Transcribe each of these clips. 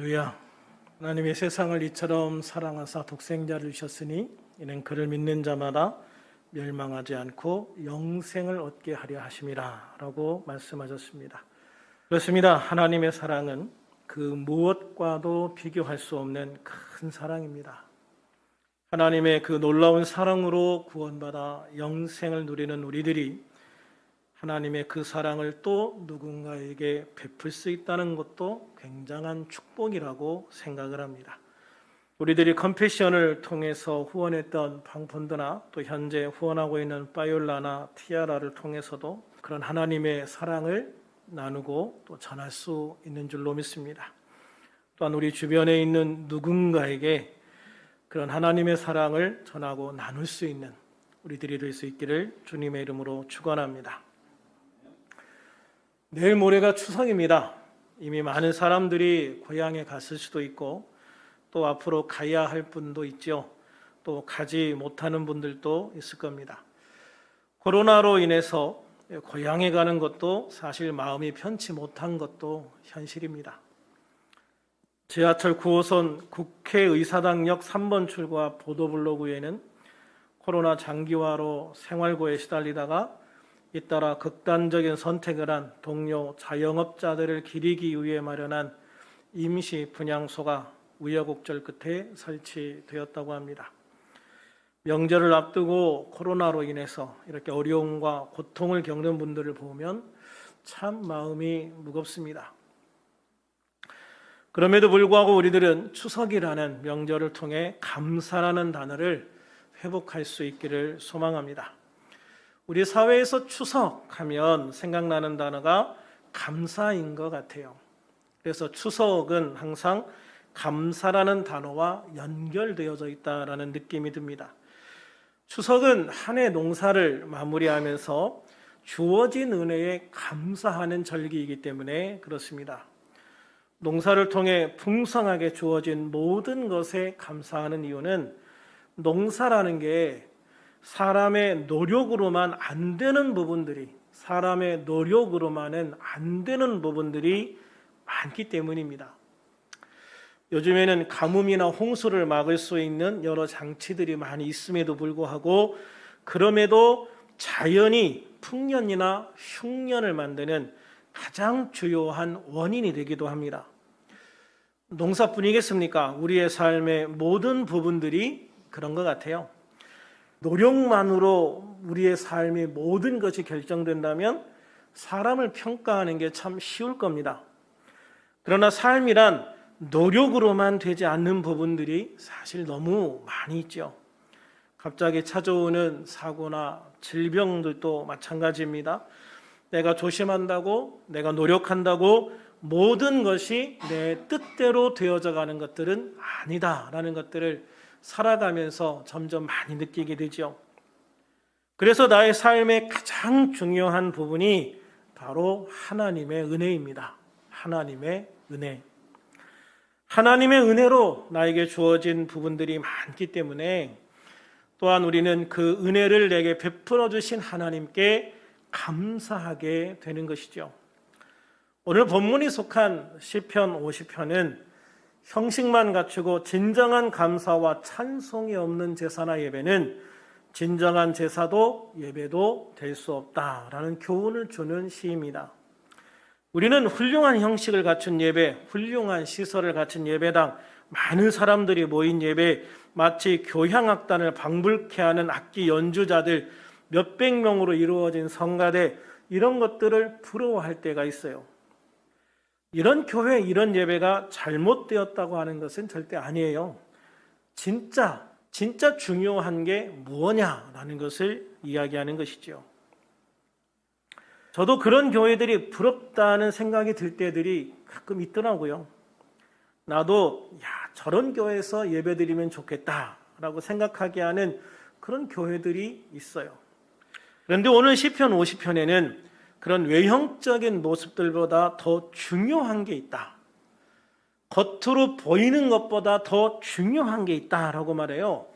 할렐루야. 하나님의 세상을 이처럼 사랑하사 독생자를 주셨으니 이는 그를 믿는 자마다 멸망하지 않고 영생을 얻게 하려 하심이라 라고 말씀하셨습니다. 그렇습니다. 하나님의 사랑은 그 무엇과도 비교할 수 없는 큰 사랑입니다. 하나님의 그 놀라운 사랑으로 구원받아 영생을 누리는 우리들이 하나님의 그 사랑을 또 누군가에게 베풀 수 있다는 것도 굉장한 축복이라고 생각을 합니다. 우리들이 컴패션을 통해서 후원했던 방펀드나 또 현재 후원하고 있는 파이올라나 티아라를 통해서도 그런 하나님의 사랑을 나누고 또 전할 수 있는 줄로 믿습니다. 또한 우리 주변에 있는 누군가에게 그런 하나님의 사랑을 전하고 나눌 수 있는 우리들이 될 수 있기를 주님의 이름으로 축원합니다. 내일 모레가 추석입니다. 이미 많은 사람들이 고향에 갔을 수도 있고 또 앞으로 가야 할 분도 있죠. 또 가지 못하는 분들도 있을 겁니다. 코로나로 인해서 고향에 가는 것도 사실 마음이 편치 못한 것도 현실입니다. 지하철 9호선 국회의사당역 3번 출구와 보도블로그에는 코로나 장기화로 생활고에 시달리다가 잇따라 극단적인 선택을 한 동료 자영업자들을 기리기 위해 마련한 임시 분향소가 우여곡절 끝에 설치되었다고 합니다. 명절을 앞두고 코로나로 인해서 이렇게 어려움과 고통을 겪는 분들을 보면 참 마음이 무겁습니다. 그럼에도 불구하고 우리들은 추석이라는 명절을 통해 감사라는 단어를 회복할 수 있기를 소망합니다. 우리 사회에서 추석하면 생각나는 단어가 감사인 것 같아요. 그래서 추석은 항상 감사라는 단어와 연결되어져 있다라는 느낌이 듭니다. 추석은 한 해 농사를 마무리하면서 주어진 은혜에 감사하는 절기이기 때문에 그렇습니다. 농사를 통해 풍성하게 주어진 모든 것에 감사하는 이유는 농사라는 게 사람의 노력으로만 안 되는 부분들이 많기 때문입니다. 요즘에는 가뭄이나 홍수를 막을 수 있는 여러 장치들이 많이 있음에도 불구하고 그럼에도 자연이 풍년이나 흉년을 만드는 가장 주요한 원인이 되기도 합니다. 농사뿐이겠습니까? 우리의 삶의 모든 부분들이 그런 것 같아요. 노력만으로 우리의 삶의 모든 것이 결정된다면 사람을 평가하는 게 참 쉬울 겁니다. 그러나 삶이란 노력으로만 되지 않는 부분들이 사실 너무 많이 있죠. 갑자기 찾아오는 사고나 질병들도 마찬가지입니다. 내가 조심한다고, 내가 노력한다고 모든 것이 내 뜻대로 되어져 가는 것들은 아니다라는 것들을 살아가면서 점점 많이 느끼게 되죠. 그래서 나의 삶의 가장 중요한 부분이 바로 하나님의 은혜입니다. 하나님의 은혜. 하나님의 은혜로 나에게 주어진 부분들이 많기 때문에 또한 우리는 그 은혜를 내게 베풀어 주신 하나님께 감사하게 되는 것이죠. 오늘 본문이 속한 시편 50편은 형식만 갖추고 진정한 감사와 찬송이 없는 제사나 예배는 진정한 제사도 예배도 될 수 없다라는 교훈을 주는 시입니다. 우리는 훌륭한 형식을 갖춘 예배, 훌륭한 시설을 갖춘 예배당, 많은 사람들이 모인 예배, 마치 교향악단을 방불케 하는 악기 연주자들, 몇백 명으로 이루어진 성가대, 이런 것들을 부러워할 때가 있어요. 이런 교회, 이런 예배가 잘못되었다고 하는 것은 절대 아니에요. 진짜 중요한 게 무엇냐라는 것을 이야기하는 것이죠. 저도 그런 교회들이 부럽다는 생각이 들 때들이 가끔 있더라고요. 나도 저런 교회에서 예배드리면 좋겠다라고 생각하게 하는 그런 교회들이 있어요. 그런데 오늘 시편 50편에는 그런 외형적인 모습들보다 더 중요한 게 있다. 겉으로 보이는 것보다 더 중요한 게 있다라고 말해요.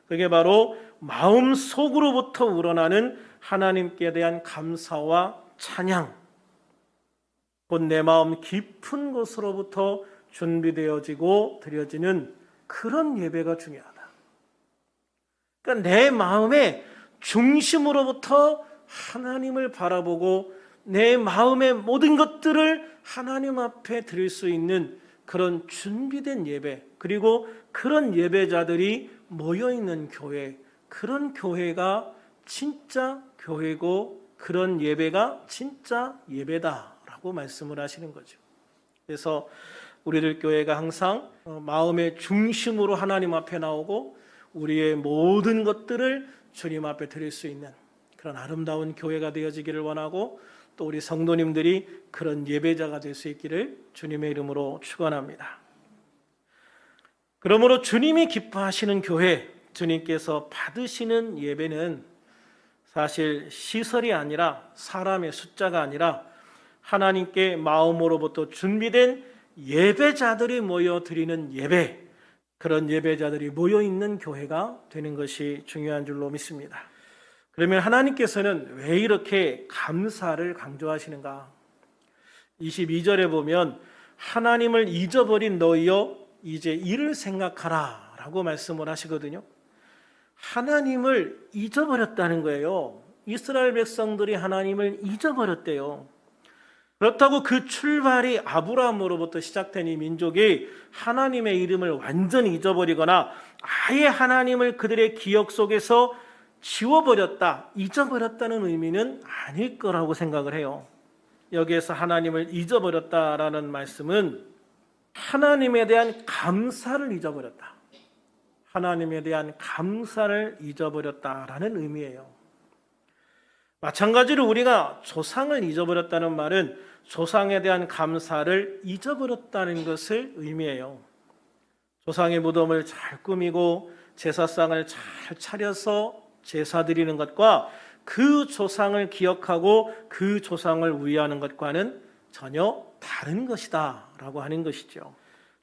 그게 바로 마음속으로부터 우러나는 하나님께 대한 감사와 찬양, 곧 내 마음 깊은 곳으로부터 준비되어지고 드려지는 그런 예배가 중요하다. 그러니까 내 마음의 중심으로부터 하나님을 바라보고 내 마음의 모든 것들을 하나님 앞에 드릴 수 있는 그런 준비된 예배, 그리고 그런 예배자들이 모여있는 교회, 그런 교회가 진짜 교회고 그런 예배가 진짜 예배다라고 말씀을 하시는 거죠. 그래서 우리들 교회가 항상 마음의 중심으로 하나님 앞에 나오고 우리의 모든 것들을 주님 앞에 드릴 수 있는 그런 아름다운 교회가 되어지기를 원하고, 또 우리 성도님들이 그런 예배자가 될 수 있기를 주님의 이름으로 축원합니다. 그러므로 주님이 기뻐하시는 교회, 주님께서 받으시는 예배는 사실 시설이 아니라 사람의 숫자가 아니라 하나님께 마음으로부터 준비된 예배자들이 모여 드리는 예배, 그런 예배자들이 모여 있는 교회가 되는 것이 중요한 줄로 믿습니다. 그러면 하나님께서는 왜 이렇게 감사를 강조하시는가? 22절에 보면 하나님을 잊어버린 너희여 이제 이를 생각하라 라고 말씀을 하시거든요. 하나님을 잊어버렸다는 거예요. 이스라엘 백성들이 하나님을 잊어버렸대요. 그렇다고 그 출발이 아브라함으로부터 시작된 이 민족이 하나님의 이름을 완전히 잊어버리거나 아예 하나님을 그들의 기억 속에서 지워버렸다, 잊어버렸다는 의미는 아닐 거라고 생각을 해요. 여기에서 하나님을 잊어버렸다라는 말씀은 하나님에 대한 감사를 잊어버렸다, 하나님에 대한 감사를 잊어버렸다라는 의미예요. 마찬가지로 우리가 조상을 잊어버렸다는 말은 조상에 대한 감사를 잊어버렸다는 것을 의미해요. 조상의 무덤을 잘 꾸미고 제사상을 잘 차려서 제사 드리는 것과 그 조상을 기억하고 그 조상을 위하는 것과는 전혀 다른 것이다 라고 하는 것이죠.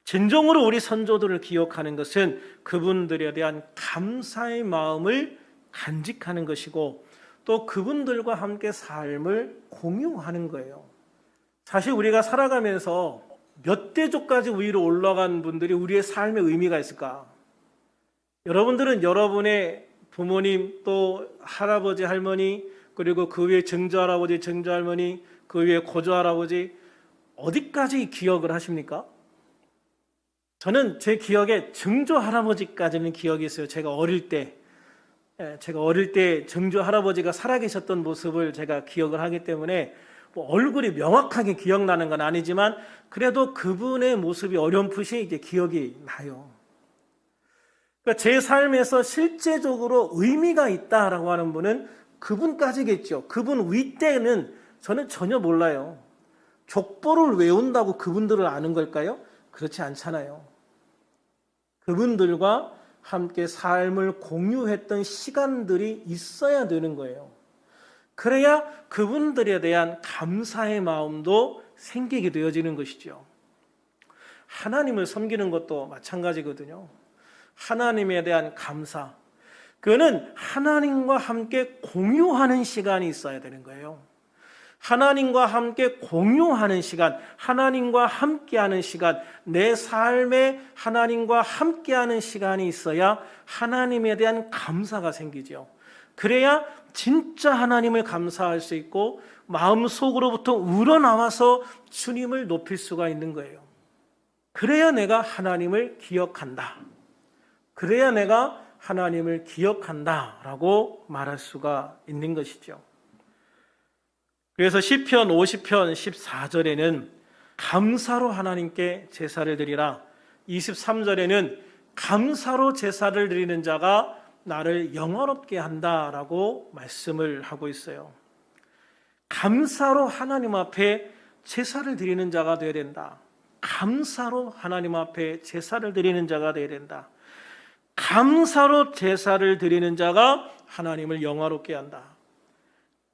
진정으로 우리 선조들을 기억하는 것은 그분들에 대한 감사의 마음을 간직하는 것이고, 또 그분들과 함께 삶을 공유하는 거예요. 사실 우리가 살아가면서 몇 대조까지 위로 올라간 분들이 우리의 삶에 의미가 있을까? 여러분들은 여러분의 부모님, 또 할아버지, 할머니, 그리고 그 위에 증조할아버지, 증조할머니, 그 위에 고조할아버지 어디까지 기억을 하십니까? 저는 제 기억에 증조할아버지까지는 기억이 있어요. 제가 어릴 때 증조할아버지가 살아계셨던 모습을 제가 기억을 하기 때문에 뭐 얼굴이 명확하게 기억나는 건 아니지만 그래도 그분의 모습이 어렴풋이 이제 기억이 나요. 그러니까 제 삶에서 실제적으로 의미가 있다라고 하는 분은 그분까지겠죠. 그분 윗대는 저는 전혀 몰라요. 족보를 외운다고 그분들을 아는 걸까요? 그렇지 않잖아요. 그분들과 함께 삶을 공유했던 시간들이 있어야 되는 거예요. 그래야 그분들에 대한 감사의 마음도 생기게 되어지는 것이죠. 하나님을 섬기는 것도 마찬가지거든요. 하나님에 대한 감사, 그거는 하나님과 함께 공유하는 시간이 있어야 되는 거예요. 하나님과 함께 공유하는 시간, 하나님과 함께하는 시간, 내 삶에 하나님과 함께하는 시간이 있어야 하나님에 대한 감사가 생기죠. 그래야 진짜 하나님을 감사할 수 있고 마음속으로부터 우러나와서 주님을 높일 수가 있는 거예요. 그래야 내가 하나님을 기억한다, 그래야 내가 하나님을 기억한다라고 말할 수가 있는 것이죠. 그래서 시편 50편 14절에는 감사로 하나님께 제사를 드리라, 23절에는 감사로 제사를 드리는 자가 나를 영화롭게 한다라고 말씀을 하고 있어요. 감사로 하나님 앞에 제사를 드리는 자가 되어야 된다. 감사로 하나님 앞에 제사를 드리는 자가 되어야 된다. 감사로 제사를 드리는 자가 하나님을 영화롭게 한다.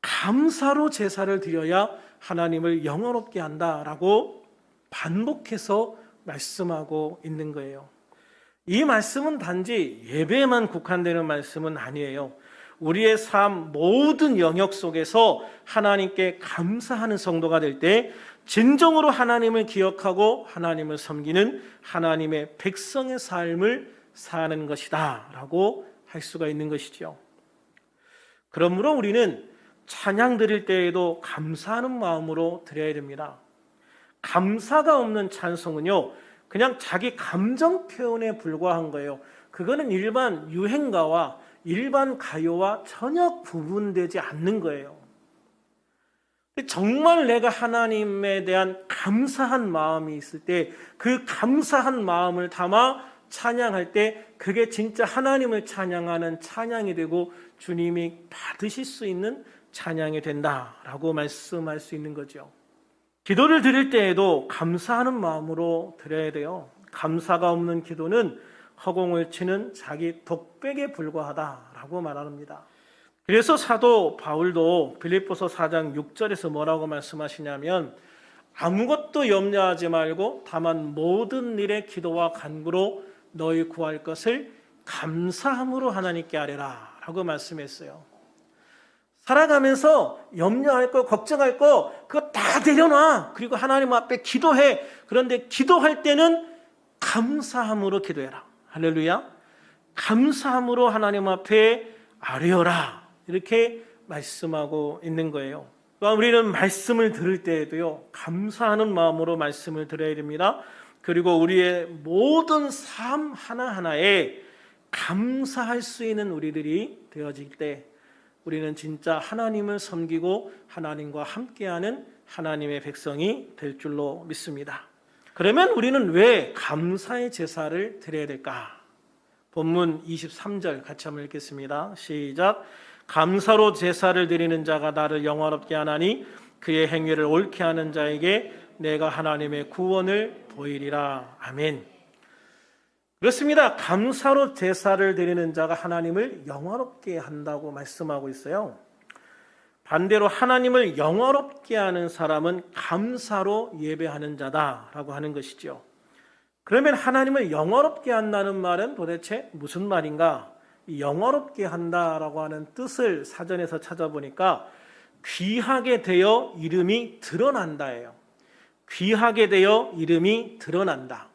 감사로 제사를 드려야 하나님을 영화롭게 한다라고 반복해서 말씀하고 있는 거예요. 이 말씀은 단지 예배에만 국한되는 말씀은 아니에요. 우리의 삶 모든 영역 속에서 하나님께 감사하는 성도가 될 때 진정으로 하나님을 기억하고 하나님을 섬기는 하나님의 백성의 삶을 사는 것이다 라고 할 수가 있는 것이죠. 그러므로 우리는 찬양 드릴 때에도 감사하는 마음으로 드려야 됩니다. 감사가 없는 찬송은요, 그냥 자기 감정 표현에 불과한 거예요. 그거는 일반 유행가와 일반 가요와 전혀 구분되지 않는 거예요. 정말 내가 하나님에 대한 감사한 마음이 있을 때 그 감사한 마음을 담아 찬양할 때 그게 진짜 하나님을 찬양하는 찬양이 되고 주님이 받으실 수 있는 찬양이 된다라고 말씀할 수 있는 거죠. 기도를 드릴 때에도 감사하는 마음으로 드려야 돼요. 감사가 없는 기도는 허공을 치는 자기 독백에 불과하다라고 말합니다. 그래서 사도 바울도 빌립보서 4장 6절에서 뭐라고 말씀하시냐면 아무것도 염려하지 말고 다만 모든 일에 기도와 간구로 너희 구할 것을 감사함으로 하나님께 아뢰라 라고 말씀했어요. 살아가면서 염려할 거, 걱정할 거 그거 다 내려놔. 그리고 하나님 앞에 기도해. 그런데 기도할 때는 감사함으로 기도해라. 할렐루야. 감사함으로 하나님 앞에 아뢰어라. 이렇게 말씀하고 있는 거예요. 우리는 말씀을 들을 때에도요, 감사하는 마음으로 말씀을 들어야 됩니다. 그리고 우리의 모든 삶 하나하나에 감사할 수 있는 우리들이 되어질 때 우리는 진짜 하나님을 섬기고 하나님과 함께하는 하나님의 백성이 될 줄로 믿습니다. 그러면 우리는 왜 감사의 제사를 드려야 될까? 본문 23절 같이 한번 읽겠습니다. 시작. 감사로 제사를 드리는 자가 나를 영화롭게 하나니 그의 행위를 옳게 하는 자에게 내가 하나님의 구원을 보이리라. 아멘. 그렇습니다. 감사로 제사를 드리는 자가 하나님을 영화롭게 한다고 말씀하고 있어요. 반대로 하나님을 영화롭게 하는 사람은 감사로 예배하는 자다라고 하는 것이죠. 그러면 하나님을 영화롭게 한다는 말은 도대체 무슨 말인가? 영화롭게 한다라고 하는 뜻을 사전에서 찾아보니까 귀하게 되어 이름이 드러난다예요. 귀하게 되어 이름이 드러난다.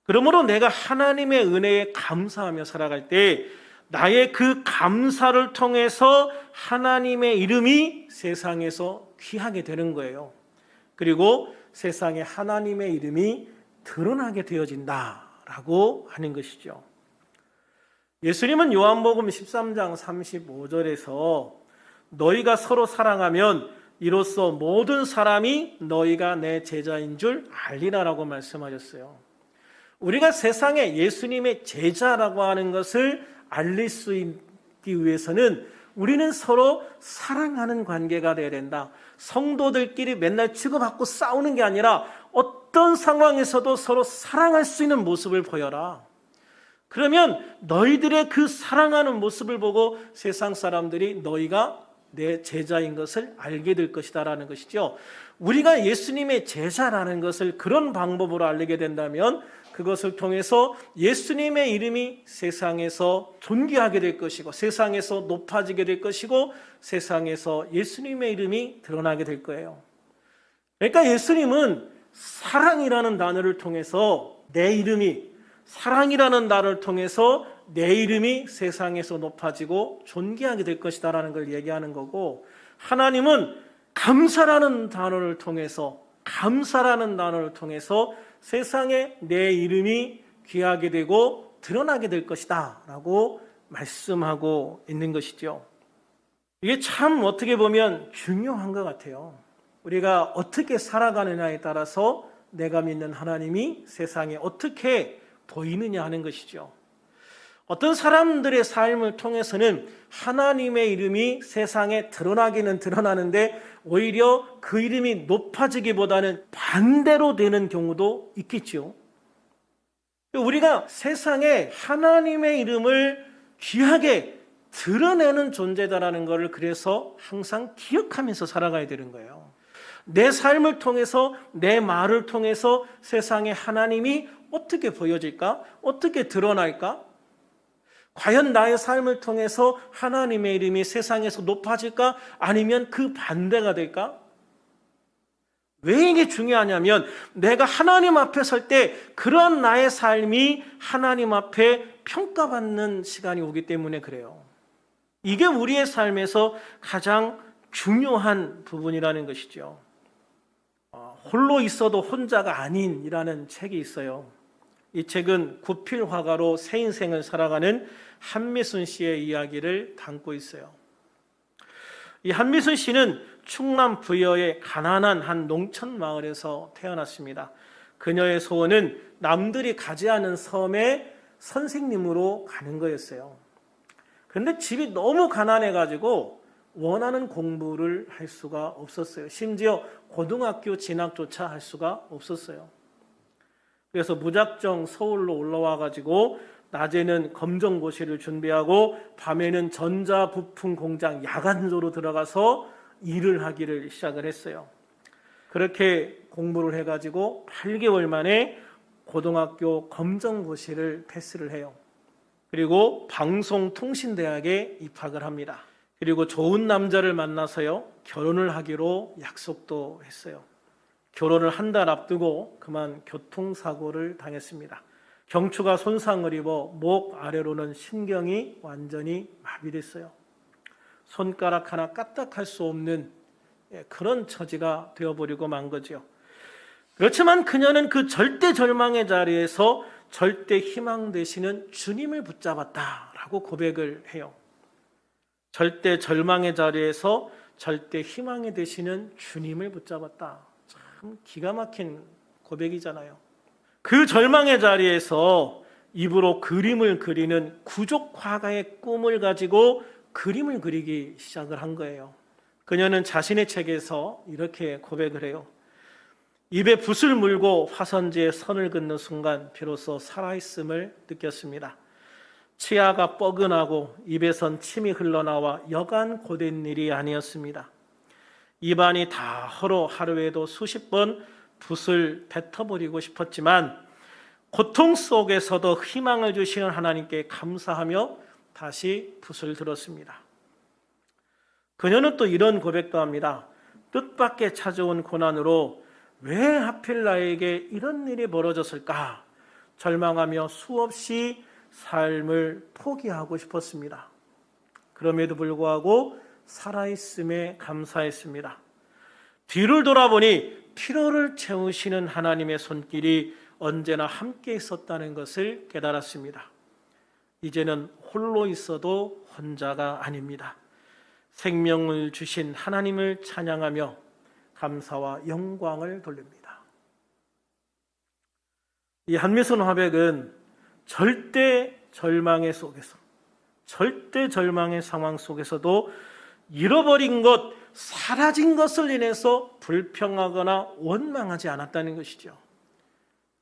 그러므로 내가 하나님의 은혜에 감사하며 살아갈 때 나의 그 감사를 통해서 하나님의 이름이 세상에서 귀하게 되는 거예요. 그리고 세상에 하나님의 이름이 드러나게 되어진다라고 하는 것이죠. 예수님은 요한복음 13장 35절에서 너희가 서로 사랑하면 이로써 모든 사람이 너희가 내 제자인 줄 알리라라고 말씀하셨어요. 우리가 세상에 예수님의 제자라고 하는 것을 알릴 수 있기 위해서는 우리는 서로 사랑하는 관계가 되어야 된다. 성도들끼리 맨날 치고받고 싸우는 게 아니라 어떤 상황에서도 서로 사랑할 수 있는 모습을 보여라. 그러면 너희들의 그 사랑하는 모습을 보고 세상 사람들이 너희가 내 제자인 것을 알게 될 것이다라는 것이죠. 우리가 예수님의 제자라는 것을 그런 방법으로 알게 된다면 그것을 통해서 예수님의 이름이 세상에서 존귀하게 될 것이고 세상에서 높아지게 될 것이고 세상에서 예수님의 이름이 드러나게 될 거예요. 그러니까 예수님은 사랑이라는 단어를 통해서 내 이름이 사랑이라는 단어를 통해서 내 이름이 세상에서 높아지고 존귀하게 될 것이다라는 걸 얘기하는 거고 하나님은 감사라는 단어를 통해서 세상에 내 이름이 귀하게 되고 드러나게 될 것이다 라고 말씀하고 있는 것이죠. 이게 참 어떻게 보면 중요한 것 같아요. 우리가 어떻게 살아가느냐에 따라서 내가 믿는 하나님이 세상에 어떻게 보이느냐 하는 것이죠. 어떤 사람들의 삶을 통해서는 하나님의 이름이 세상에 드러나기는 드러나는데 오히려 그 이름이 높아지기보다는 반대로 되는 경우도 있겠죠. 우리가 세상에 하나님의 이름을 귀하게 드러내는 존재다라는 것을 그래서 항상 기억하면서 살아가야 되는 거예요. 내 삶을 통해서 내 말을 통해서 세상에 하나님이 어떻게 보여질까? 어떻게 드러날까? 과연 나의 삶을 통해서 하나님의 이름이 세상에서 높아질까? 아니면 그 반대가 될까? 왜 이게 중요하냐면 내가 하나님 앞에 설 때 그런 나의 삶이 하나님 앞에 평가받는 시간이 오기 때문에 그래요. 이게 우리의 삶에서 가장 중요한 부분이라는 것이죠. 홀로 있어도 혼자가 아닌이라는 책이 있어요. 이 책은 구필 화가로 새 인생을 살아가는 한미순 씨의 이야기를 담고 있어요. 이 한미순 씨는 충남 부여의 가난한 한 농촌 마을에서 태어났습니다. 그녀의 소원은 남들이 가지 않은 섬에 선생님으로 가는 거였어요. 그런데 집이 너무 가난해가지고 원하는 공부를 할 수가 없었어요. 심지어 고등학교 진학조차 할 수가 없었어요. 그래서 무작정 서울로 올라와가지고 낮에는 검정고시를 준비하고 밤에는 전자부품 공장 야간조로 들어가서 일을 하기를 시작을 했어요. 그렇게 공부를 해가지고 8개월 만에 고등학교 검정고시를 패스를 해요. 그리고 방송통신대학에 입학을 합니다. 그리고 좋은 남자를 만나서요, 결혼을 하기로 약속도 했어요. 결혼을 한 달 앞두고 그만 교통사고를 당했습니다. 경추가 손상을 입어 목 아래로는 신경이 완전히 마비됐어요. 손가락 하나 까딱할 수 없는 그런 처지가 되어버리고 만 거죠. 그렇지만 그녀는 그 절대 절망의 자리에서 절대 희망 되시는 주님을 붙잡았다라고 고백을 해요. 절대 절망의 자리에서 절대 희망이 되시는 주님을 붙잡았다. 참 기가 막힌 고백이잖아요. 그 절망의 자리에서 입으로 그림을 그리는 구족 화가의 꿈을 가지고 그림을 그리기 시작을 한 거예요. 그녀는 자신의 책에서 이렇게 고백을 해요. 입에 붓을 물고 화선지에 선을 긋는 순간 비로소 살아있음을 느꼈습니다. 치아가 뻐근하고 입에선 침이 흘러나와 여간 고된 일이 아니었습니다. 입안이 다 헐어 하루에도 수십 번 붓을 뱉어버리고 싶었지만 고통 속에서도 희망을 주시는 하나님께 감사하며 다시 붓을 들었습니다. 그녀는 또 이런 고백도 합니다. 뜻밖의 찾아온 고난으로 왜 하필 나에게 이런 일이 벌어졌을까? 절망하며 수없이 삶을 포기하고 싶었습니다. 그럼에도 불구하고 살아있음에 감사했습니다. 뒤를 돌아보니 피로를 채우시는 하나님의 손길이 언제나 함께 있었다는 것을 깨달았습니다. 이제는 홀로 있어도 혼자가 아닙니다. 생명을 주신 하나님을 찬양하며 감사와 영광을 돌립니다. 이 한미순 화백은 절대 절망의 속에서, 절대 절망의 상황 속에서도 잃어버린 것, 사라진 것을 인해서 불평하거나 원망하지 않았다는 것이죠.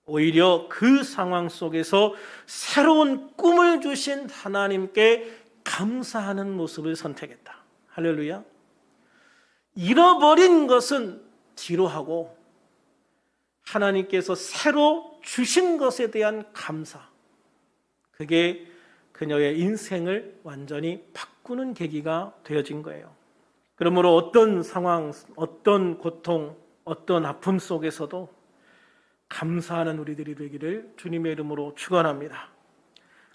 오히려 그 상황 속에서 새로운 꿈을 주신 하나님께 감사하는 모습을 선택했다. 할렐루야. 잃어버린 것은 뒤로 하고 하나님께서 새로 주신 것에 대한 감사, 그게 그녀의 인생을 완전히 바꾸는 계기가 되어진 거예요. 그러므로 어떤 상황, 어떤 고통, 어떤 아픔 속에서도 감사하는 우리들이 되기를 주님의 이름으로 축원합니다.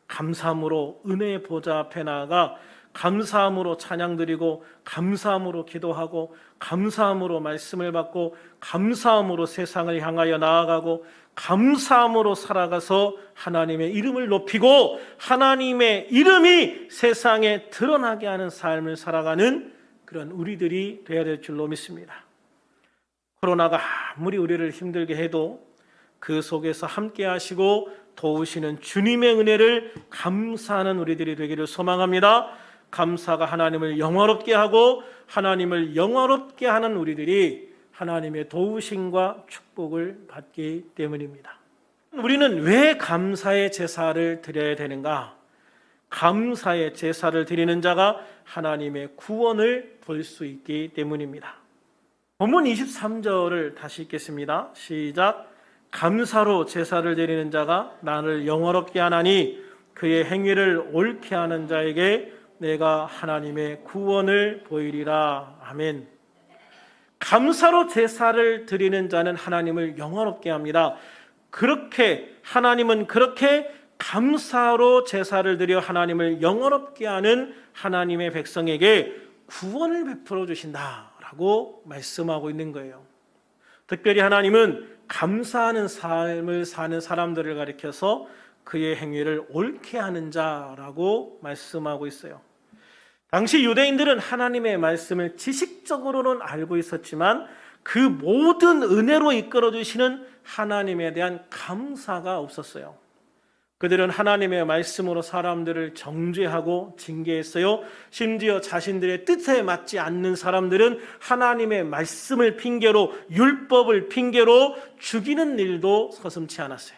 감사함으로 은혜의 보좌 앞에 나아가 감사함으로 찬양드리고 감사함으로 기도하고 감사함으로 말씀을 받고 감사함으로 세상을 향하여 나아가고 감사함으로 살아가서 하나님의 이름을 높이고 하나님의 이름이 세상에 드러나게 하는 삶을 살아가는 그런 우리들이 되어야 될 줄로 믿습니다. 코로나가 아무리 우리를 힘들게 해도 그 속에서 함께 하시고 도우시는 주님의 은혜를 감사하는 우리들이 되기를 소망합니다. 감사가 하나님을 영화롭게 하고 하나님을 영화롭게 하는 우리들이 하나님의 도우심과 축복을 받기 때문입니다. 우리는 왜 감사의 제사를 드려야 되는가? 감사의 제사를 드리는 자가 하나님의 구원을 볼 수 있기 때문입니다. 본문 23절을 다시 읽겠습니다. 시작. 감사로 제사를 드리는 자가 나를 영화롭게 하나니 그의 행위를 옳게 하는 자에게 내가 하나님의 구원을 보이리라. 아멘. 감사로 제사를 드리는 자는 하나님을 영화롭게 합니다. 하나님은 그렇게 감사로 제사를 드려 하나님을 영화롭게 하는 하나님의 백성에게 구원을 베풀어 주신다라고 말씀하고 있는 거예요. 특별히 하나님은 감사하는 삶을 사는 사람들을 가리켜서 그의 행위를 옳게 하는 자라고 말씀하고 있어요. 당시 유대인들은 하나님의 말씀을 지식적으로는 알고 있었지만 그 모든 은혜로 이끌어 주시는 하나님에 대한 감사가 없었어요. 그들은 하나님의 말씀으로 사람들을 정죄하고 징계했어요. 심지어 자신들의 뜻에 맞지 않는 사람들은 하나님의 말씀을 핑계로, 율법을 핑계로 죽이는 일도 서슴지 않았어요.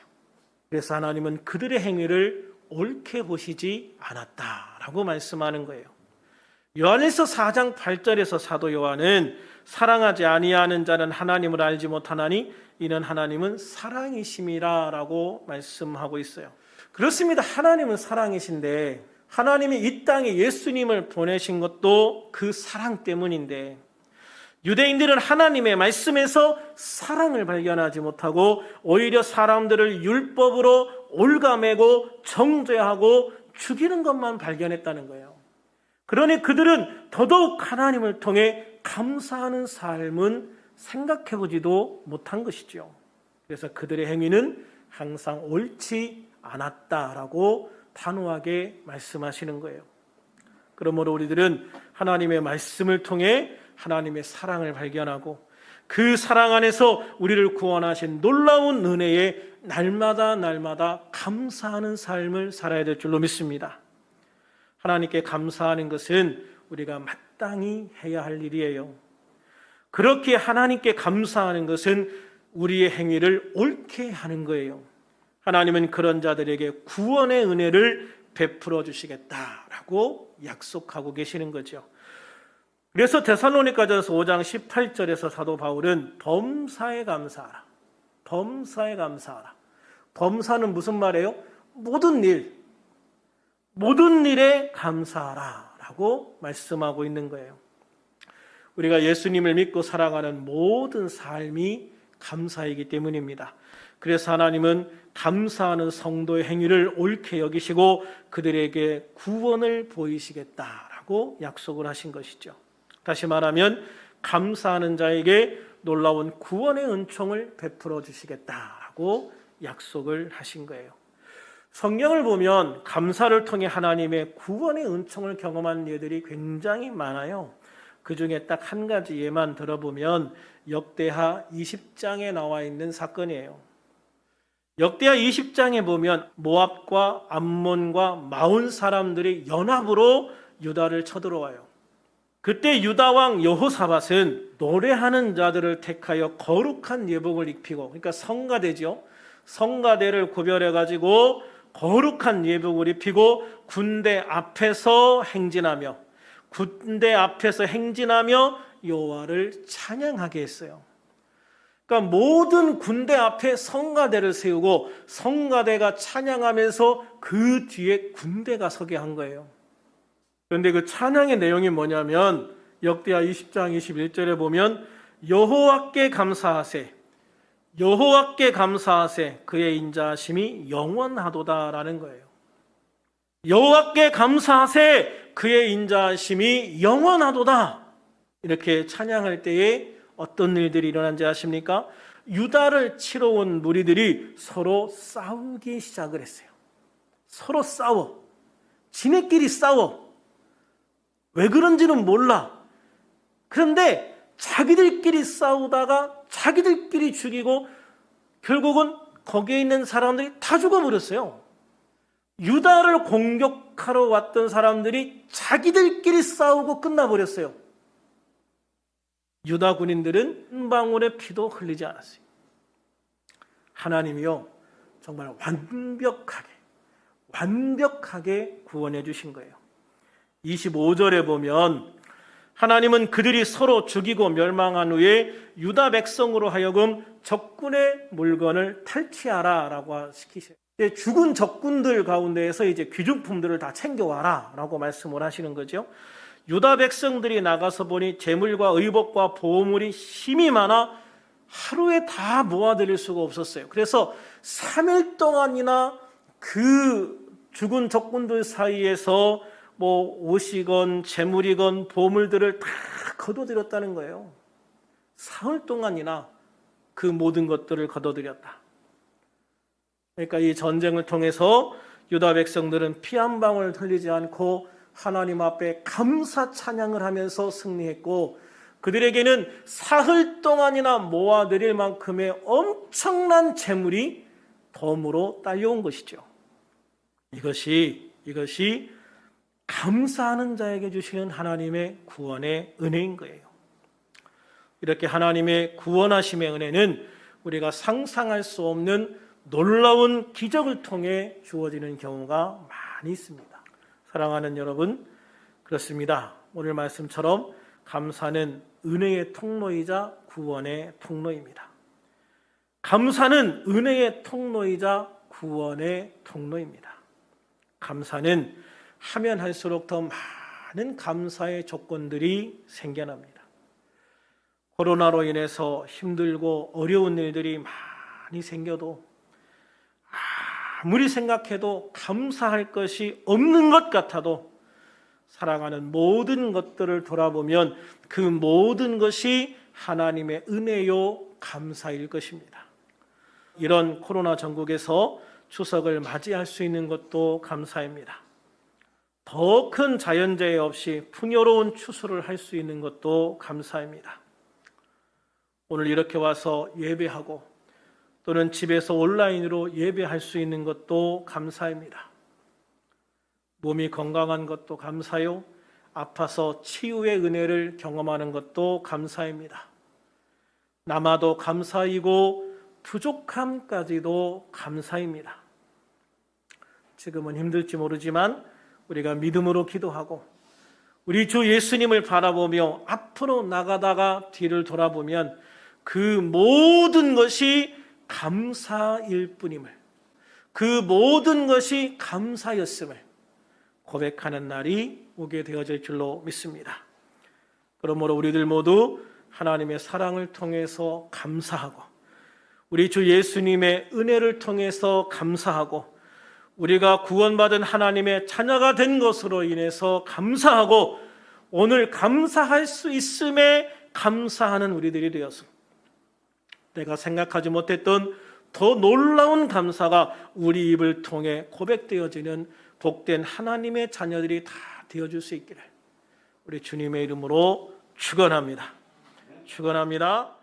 그래서 하나님은 그들의 행위를 옳게 보시지 않았다라고 말씀하는 거예요. 요한일서 4장 8절에서 사도 요한은 사랑하지 아니하는 자는 하나님을 알지 못하나니 이는 하나님은 사랑이심이라 라고 말씀하고 있어요. 그렇습니다. 하나님은 사랑이신데 하나님이 이 땅에 예수님을 보내신 것도 그 사랑 때문인데 유대인들은 하나님의 말씀에서 사랑을 발견하지 못하고 오히려 사람들을 율법으로 올가매고 정죄하고 죽이는 것만 발견했다는 거예요. 그러니 그들은 더더욱 하나님을 통해 감사하는 삶은 생각해보지도 못한 것이죠. 그래서 그들의 행위는 항상 옳지 않았다라고 단호하게 말씀하시는 거예요. 그러므로 우리들은 하나님의 말씀을 통해 하나님의 사랑을 발견하고 그 사랑 안에서 우리를 구원하신 놀라운 은혜에 날마다 감사하는 삶을 살아야 될 줄로 믿습니다. 하나님께 감사하는 것은 우리가 마땅히 해야 할 일이에요. 그렇게 하나님께 감사하는 것은 우리의 행위를 옳게 하는 거예요. 하나님은 그런 자들에게 구원의 은혜를 베풀어 주시겠다라고 약속하고 계시는 거죠. 그래서 데살로니가전서 5장 18절에서 사도 바울은 범사에 감사하라. 범사에 감사하라. 범사는 무슨 말이에요? 모든 일에 감사하라 라고 말씀하고 있는 거예요. 우리가 예수님을 믿고 살아가는 모든 삶이 감사이기 때문입니다. 그래서 하나님은 감사하는 성도의 행위를 옳게 여기시고 그들에게 구원을 보이시겠다라고 약속을 하신 것이죠. 다시 말하면 감사하는 자에게 놀라운 구원의 은총을 베풀어 주시겠다라고 약속을 하신 거예요. 성경을 보면 감사를 통해 하나님의 구원의 은총을 경험한 예들이 굉장히 많아요. 그 중에 딱 한 가지 예만 들어보면 역대하 20장에 나와 있는 사건이에요. 역대하 20장에 보면 모압과 암몬과 마온 사람들이 연합으로 유다를 쳐들어와요. 그때 유다 왕 여호사밧은 노래하는 자들을 택하여 거룩한 예복을 입히고, 그러니까 성가대죠. 성가대를 구별해 가지고 거룩한 예복을 입히고 군대 앞에서 행진하며 여호와를 찬양하게 했어요. 그러니까 모든 군대 앞에 성가대를 세우고 성가대가 찬양하면서 그 뒤에 군대가 서게 한 거예요. 그런데 그 찬양의 내용이 뭐냐면 역대하 20장 21절에 보면 여호와께 감사하세 그의 인자하심이 영원하도다라는 거예요. 여호와께 감사하세 그의 인자하심이 영원하도다. 이렇게 찬양할 때에 어떤 일들이 일어난지 아십니까? 유다를 치러 온 무리들이 서로 싸우기 시작을 했어요. 서로 싸워. 지네끼리 싸워. 왜 그런지는 몰라. 그런데 자기들끼리 싸우다가 자기들끼리 죽이고 결국은 거기에 있는 사람들이 다 죽어버렸어요. 유다를 공격하러 왔던 사람들이 자기들끼리 싸우고 끝나버렸어요. 유다 군인들은 한 방울의 피도 흘리지 않았어요. 하나님이요 정말 완벽하게 구원해 주신 거예요. 25절에 보면 하나님은 그들이 서로 죽이고 멸망한 후에 유다 백성으로 하여금 적군의 물건을 탈취하라 라고 시키세요. 죽은 적군들 가운데에서 이제 귀중품들을 다 챙겨와라라고 말씀을 하시는 거죠. 유다 백성들이 나가서 보니 재물과 의복과 보물이 힘이 많아 하루에 다 모아드릴 수가 없었어요. 그래서 3일 동안이나 그 죽은 적군들 사이에서 뭐 옷이건 재물이건 보물들을 다 거둬들였다는 거예요. 사흘 동안이나 그 모든 것들을 거둬들였다. 그러니까 이 전쟁을 통해서 유다 백성들은 피 한 방울 흘리지 않고 하나님 앞에 감사 찬양을 하면서 승리했고, 그들에게는 사흘 동안이나 모아드릴 만큼의 엄청난 재물이 덤으로 딸려온 것이죠. 이것이 감사하는 자에게 주시는 하나님의 구원의 은혜인 거예요. 이렇게 하나님의 구원하심의 은혜는 우리가 상상할 수 없는 놀라운 기적을 통해 주어지는 경우가 많이 있습니다. 사랑하는 여러분, 그렇습니다. 오늘 말씀처럼 감사는 은혜의 통로이자 구원의 통로입니다. 감사는 은혜의 통로이자 구원의 통로입니다. 감사는 하면 할수록 더 많은 감사의 조건들이 생겨납니다. 코로나로 인해서 힘들고 어려운 일들이 많이 생겨도 아무리 생각해도 감사할 것이 없는 것 같아도 살아가는 모든 것들을 돌아보면 그 모든 것이 하나님의 은혜요 감사일 것입니다. 이런 코로나 전국에서 추석을 맞이할 수 있는 것도 감사입니다. 더 큰 자연재해 없이 풍요로운 추수를 할 수 있는 것도 감사입니다. 오늘 이렇게 와서 예배하고 또는 집에서 온라인으로 예배할 수 있는 것도 감사입니다. 몸이 건강한 것도 감사요. 아파서 치유의 은혜를 경험하는 것도 감사입니다. 남아도 감사이고 부족함까지도 감사입니다. 지금은 힘들지 모르지만 우리가 믿음으로 기도하고 우리 주 예수님을 바라보며 앞으로 나가다가 뒤를 돌아보면 그 모든 것이 감사일 뿐임을, 그 모든 것이 감사였음을 고백하는 날이 오게 되어질 줄로 믿습니다. 그러므로 우리들 모두 하나님의 사랑을 통해서 감사하고 우리 주 예수님의 은혜를 통해서 감사하고 우리가 구원받은 하나님의 자녀가 된 것으로 인해서 감사하고 오늘 감사할 수 있음에 감사하는 우리들이 되었습니다. 내가 생각하지 못했던 더 놀라운 감사가 우리 입을 통해 고백되어지는 복된 하나님의 자녀들이 다 되어줄 수 있기를 우리 주님의 이름으로 축원합니다. 축원합니다.